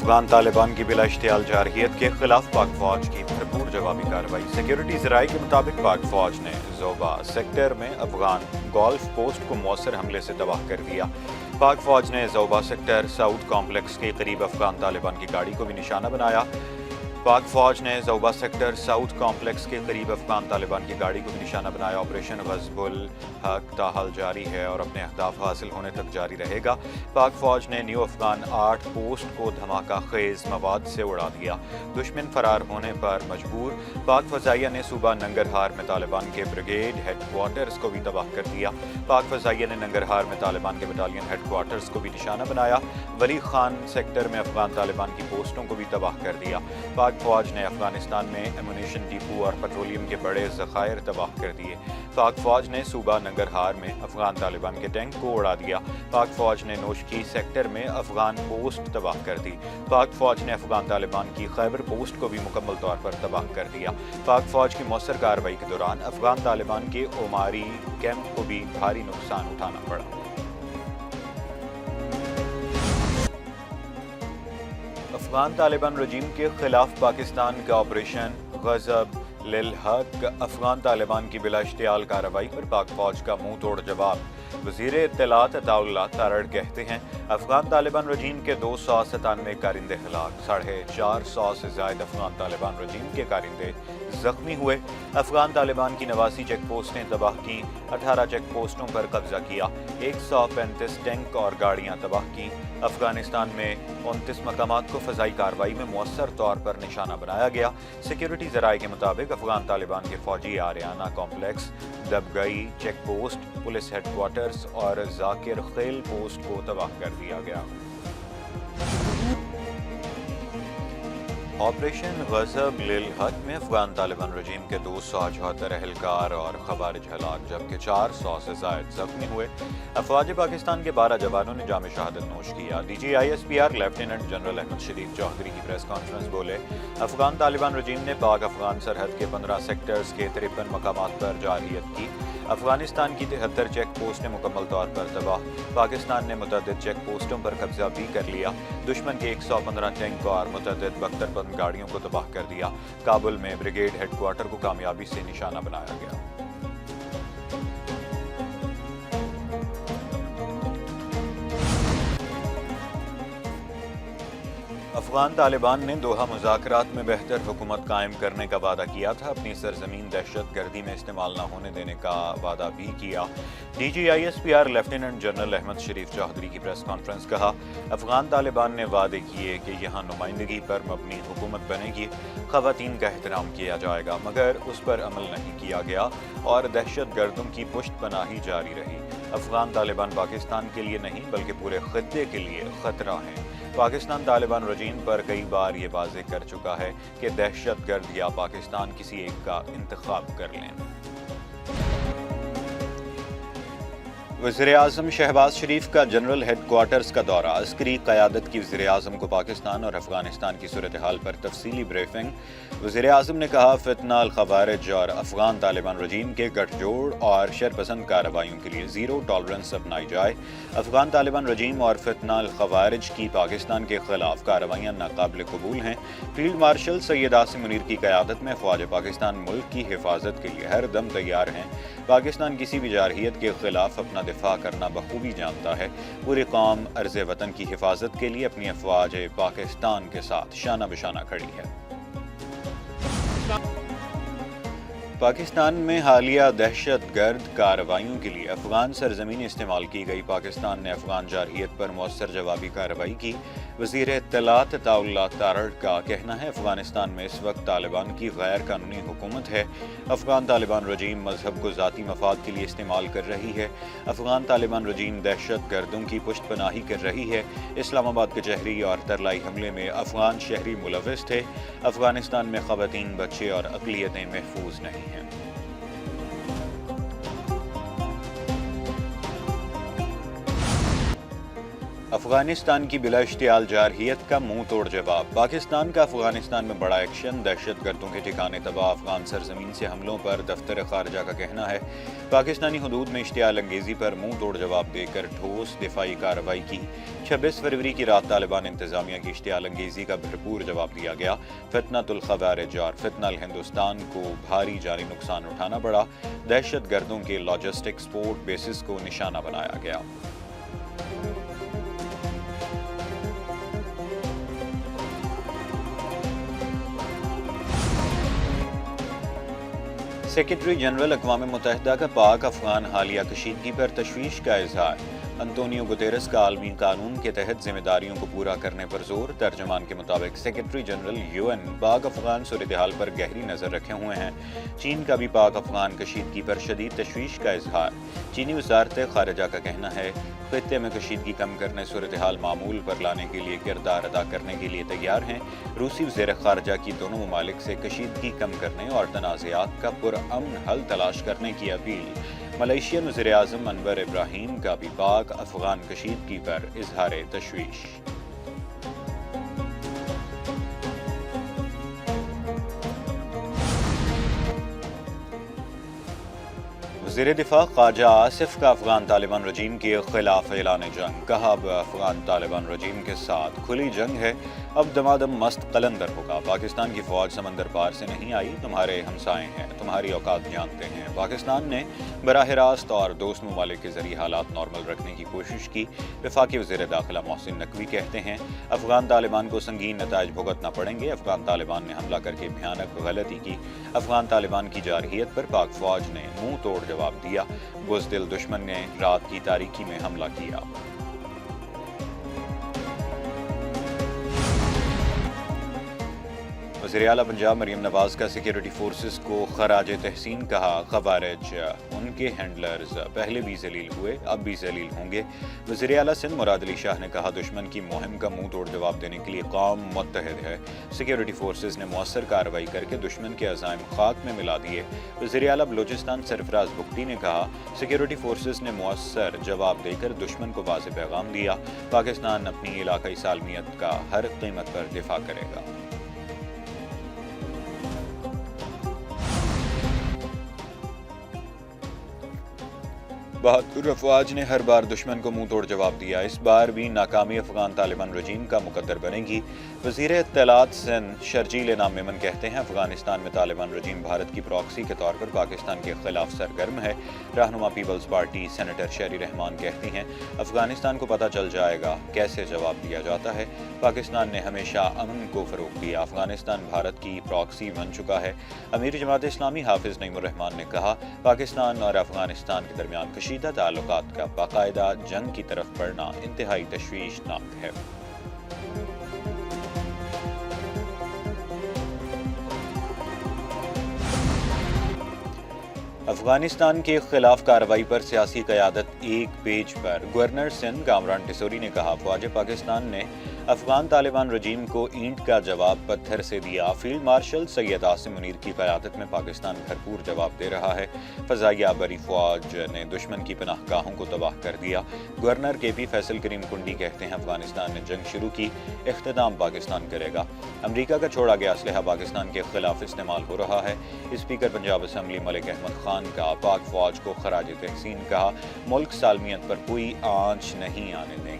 افغان طالبان کی بلا اشتعال جارحیت کے خلاف پاک فوج کی بھرپور جوابی کارروائی۔ سیکیورٹی ذرائع کے مطابق پاک فوج نے زوبا سیکٹر میں افغان گولف پوسٹ کو مؤثر حملے سے تباہ کر دیا۔ پاک فوج نے زوبا سیکٹر ساؤتھ کمپلیکس کے قریب افغان طالبان کی گاڑی کو بھی نشانہ بنایا۔ پاک فوج نے زوبا سیکٹر ساؤتھ کمپلیکس کے قریب افغان طالبان کی گاڑی کو بھی نشانہ بنایا۔ آپریشن غصب الحق تاحال جاری ہے اور اپنے اہداف حاصل ہونے تک جاری رہے گا۔ پاک فوج نے نیو افغان 8 پوسٹ کو دھماکہ خیز مواد سے اڑا دیا۔ دشمن فرار ہونے پر مجبور، پاک فضائیہ نے صوبہ ننگرہار میں طالبان کے بریگیڈ ہیڈ کوارٹرز کو بھی تباہ کر دیا۔ پاک فضائیہ نے ننگرہار میں طالبان کے بٹالین ہیڈ کوارٹرز کو بھی نشانہ بنایا۔ ولی خان سیکٹر میں افغان طالبان کی پوسٹوں کو بھی تباہ کر دیا۔ پاک فوج نے افغانستان میں ایمونیشن ڈپو اور پیٹرولیم کے بڑے ذخائر تباہ کر دیے۔ پاک فوج نے صوبہ ننگرہار میں افغان طالبان کے ٹینک کو اڑا دیا۔ پاک فوج نے نوشکی سیکٹر میں افغان پوسٹ تباہ کر دی۔ پاک فوج نے افغان طالبان کی خیبر پوسٹ کو بھی مکمل طور پر تباہ کر دیا۔ پاک فوج کی مؤثر کارروائی کے دوران افغان طالبان کے اوماری کیمپ کو بھی بھاری نقصان اٹھانا پڑا۔ افغان طالبان رجیم کے خلاف پاکستان کا آپریشن غصب الحق، افغان طالبان کی بلا اشتعال کارروائی پر پاک فوج کا منہ توڑ جواب۔ وزیر اطلاعات عطاء اللہ تارڑ کہتے ہیں افغان طالبان رجیم کے 297 کارندے ہلاک، 450 سے زائد افغان طالبان رجیم کے کارندے زخمی ہوئے۔ افغان طالبان کی 89 چیک پوسٹیں تباہ کی، 18 چیک پوسٹوں پر قبضہ کیا، 135 ٹینک اور گاڑیاں تباہ کی۔ افغانستان میں 29 مقامات کو فضائی کارروائی میں مؤثر طور پر نشانہ بنایا گیا۔ سیکیورٹی ذرائع کے مطابق افغان طالبان کے فوجی Ariana complex, Dabgai check post, police headquarters اور ذاکر خیل پوسٹ کو تباہ کر دیا گیا۔ آپریشن غصب الحق میں افغان طالبان رجیم کے 274 اہلکار اور خوارج ہلاک، جبکہ 400 سے زائد زخمی ہوئے۔ افواج پاکستان کے 12 جوانوں نے جام شہادت نوش کیا۔ D G I S P R lieutenant general Ahmed Sharif Chaudhry کی پریس کانفرنس بولے افغان طالبان رجیم نے پاک افغان سرحد کے 15 سیکٹرز کے 53 مقامات پر جارحیت کی۔ افغانستان کی 73 چیک پوسٹیں مکمل طور پر تباہ۔ پاکستان نے متعدد چیک پوسٹوں پر قبضہ بھی کر لیا۔ دشمن کے 115 ٹینک اور متعدد بختر بند گاڑیوں کو تباہ کر دیا۔ کابل میں بریگیڈ ہیڈ کوارٹر کو کامیابی سے نشانہ بنایا گیا۔ افغان طالبان نے دوحہ مذاکرات میں بہتر حکومت قائم کرنے کا وعدہ کیا تھا، اپنی سرزمین دہشت گردی میں استعمال نہ ہونے دینے کا وعدہ بھی کیا۔ D G I S P R lieutenant general Ahmed Sharif Chaudhry کی پریس کانفرنس کہا افغان طالبان نے وعدے کیے کہ یہاں نمائندگی پر مبنی حکومت بنے گی، خواتین کا احترام کیا جائے گا، مگر اس پر عمل نہیں کیا گیا اور دہشت گردوں کی پشت پناہی جاری رہی۔ افغان طالبان پاکستان کے لیے نہیں بلکہ پورے خطے کے لیے خطرہ ہیں۔ پاکستان طالبان رجیم پر کئی بار یہ واضح کر چکا ہے کہ دہشت گرد یا پاکستان کسی ایک کا انتخاب کر لیں۔ وزیراعظم شہباز شریف کا جنرل ہیڈ کوارٹرز کا دورہ، عسکری قیادت کی وزیراعظم کو پاکستان اور افغانستان کی صورتحال پر تفصیلی بریفنگ۔ وزیراعظم نے کہا فتنہ الخوارج اور افغان طالبان رجیم کے گٹھ جوڑ اور شرپسند کارروائیوں کے لیے زیرو ٹالرنس اپنائی جائے۔ افغان طالبان رجیم اور فتنہ الخوارج کی پاکستان کے خلاف کارروائیاں ناقابل قبول ہیں۔ فیلڈ مارشل سید عاصم منیر کی قیادت میں فوج پاکستان ملک کی حفاظت کے لیے ہر دم تیار ہیں۔ پاکستان کسی بھی جارحیت کے خلاف اپنا دفاع کرنا بخوبی جانتا ہے۔ پوری قوم عرض وطن کی حفاظت کے لیے اپنی افواج پاکستان کے ساتھ شانہ بشانہ کھڑی ہے۔ پاکستان میں حالیہ دہشت گرد کارروائیوں کے لیے افغان سرزمین استعمال کی گئی۔ پاکستان نے افغان جارحیت پر مؤثر جوابی کارروائی کی۔ وزیر اطلاعات عطاء اللہ تارڑ کا کہنا ہے افغانستان میں اس وقت طالبان کی غیر قانونی حکومت ہے۔ افغان طالبان رجیم مذہب کو ذاتی مفاد کے لیے استعمال کر رہی ہے۔ افغان طالبان رجیم دہشت گردوں کی پشت پناہی کر رہی ہے۔ اسلام آباد کچہری اور ترلائی حملے میں افغان شہری ملوث تھے۔ افغانستان میں خواتین، بچے اور اقلیتیں محفوظ نہیں ہیں۔ افغانستان کی بلا اشتعال جارحیت کا منہ توڑ جواب۔ پاکستان کا افغانستان میں بڑا ایکشن، دہشت گردوں کے ٹھکانے تباہ، افغان سرزمین سے حملوں پر دفتر خارجہ کا کہنا ہے پاکستانی حدود میں اشتعال انگیزی پر منہ توڑ جواب دے کر ٹھوس دفاعی کارروائی کی۔ 26 فروری کی رات طالبان انتظامیہ کی اشتعال انگیزی کا بھرپور جواب دیا گیا۔ فتنۃ الخوارج اور فتنہ الہندوستان کو بھاری جانی نقصان اٹھانا پڑا۔ دہشت گردوں کے لاجسٹک سپورٹ بیسز کو نشانہ بنایا گیا۔ سیکرٹری جنرل اقوام متحدہ کا پاک افغان حالیہ کشیدگی پر تشویش کا اظہار۔ انتونیو گوتیرس کا عالمی قانون کے تحت ذمہ داریوں کو پورا کرنے پر زور۔ ترجمان کے مطابق secretary general UN Pak Afghan صورتحال پر گہری نظر رکھے ہوئے ہیں۔ چین کا بھی پاک افغان کشیدگی پر شدید تشویش کا اظہار۔ چینی وزارت خارجہ کا کہنا ہے خطے میں کشیدگی کم کرنے، صورتحال معمول پر لانے کے لیے کردار ادا کرنے کے لیے تیار ہیں۔ روسی وزیر خارجہ کی دونوں ممالک سے کشیدگی کم کرنے اور تنازعات کا پرامن حل تلاش کرنے کی اپیل۔ ملائیشین وزیر اعظم انور ابراہیم کا بھی پاک افغان کشیدگی پر اظہار تشویش۔ وزیر دفاع خواجہ آصف کا افغان طالبان رجیم کے خلاف اعلان جنگ۔ کہا اب افغان طالبان رجیم کے ساتھ کھلی جنگ ہے، اب دمادم مست قلندر ہوگا۔ پاکستان کی فوج سمندر پار سے نہیں آئی، تمہارے ہمسائے ہیں، تمہاری اوقات جانتے ہیں۔ پاکستان نے براہ راست اور دوست ممالک کے ذریعے حالات نارمل رکھنے کی کوشش کی۔ وفاقی وزیر داخلہ محسن نقوی کہتے ہیں افغان طالبان کو سنگین نتائج بھگتنا پڑیں گے۔ افغان طالبان نے حملہ کر کے بھیانک غلطی کی۔ افغان طالبان کی جارحیت پر پاک فوج نے منہ توڑ جواب دیا۔ بزدل دشمن نے رات کی تاریکی میں حملہ کیا۔ وزیر اعلیٰ پنجاب مریم نواز کا سیکیورٹی فورسز کو خراج تحسین کہا خوارج ان کے ہینڈلرز پہلے بھی ذلیل ہوئے، اب بھی ذلیل ہوں گے۔ وزیر اعلیٰ سندھ مراد علی شاہ نے کہا دشمن کی مہم کا منہ توڑ جواب دینے کے لیے قوم متحد ہے۔ سیکیورٹی فورسز نے مؤثر کارروائی کر کے دشمن کے عزائم خاک میں ملا دیے۔ وزیر اعلیٰ بلوچستان سرفراز بگٹی نے کہا سیکیورٹی فورسز نے مؤثر جواب دے کر دشمن کو واضح پیغام دیا، پاکستان اپنی علاقائی سالمیت کا ہر قیمت پر دفاع کرے گا۔ بہادر افواج نے ہر بار دشمن کو منہ توڑ جواب دیا، اس بار بھی ناکامی افغان طالبان رجیم کا مقدر بنے گی۔ وزیر اطلاعات سندھ شرجیل انعام میمن کہتے ہیں افغانستان میں طالبان رجیم بھارت کی پراکسی کے طور پر پاکستان کے خلاف سرگرم ہے۔ رہنما پیپلز پارٹی سینیٹر شہری رحمان کہتی ہیں افغانستان کو پتہ چل جائے گا کیسے جواب دیا جاتا ہے۔ پاکستان نے ہمیشہ امن کو فروغ دیا، افغانستان بھارت کی پراکسی بن چکا ہے۔ امیر جماعت اسلامی حافظ نعیم الرحمان نے کہا پاکستان اور افغانستان کے درمیان کشیدہ تعلقات کا باقاعدہ جنگ کی طرف بڑھنا انتہائی تشویشناک ہے۔ افغانستان کے خلاف کارروائی پر سیاسی قیادت ایک پیج پر۔ گورنر سندھ کامران ٹیسوری نے کہا فوج پاکستان نے افغان طالبان رجیم کو اینٹ کا جواب پتھر سے دیا۔ فیلڈ مارشل سید عاصم منیر کی قیادت میں پاکستان بھرپور جواب دے رہا ہے۔ فضائیہ بری فوج نے دشمن کی پناہ گاہوں کو تباہ کر دیا۔ گورنر کے پی فیصل کریم کنڈی کہتے ہیں افغانستان نے جنگ شروع کی، اختتام پاکستان کرے گا۔ امریکہ کا چھوڑا گیا اسلحہ پاکستان کے خلاف استعمال ہو رہا ہے۔ اسپیکر پنجاب اسمبلی ملک احمد خان کا پاک فوج کو خراج تحسین کہا، ملک سالمیت پر کوئی آنچ نہیں آنے دیں گے۔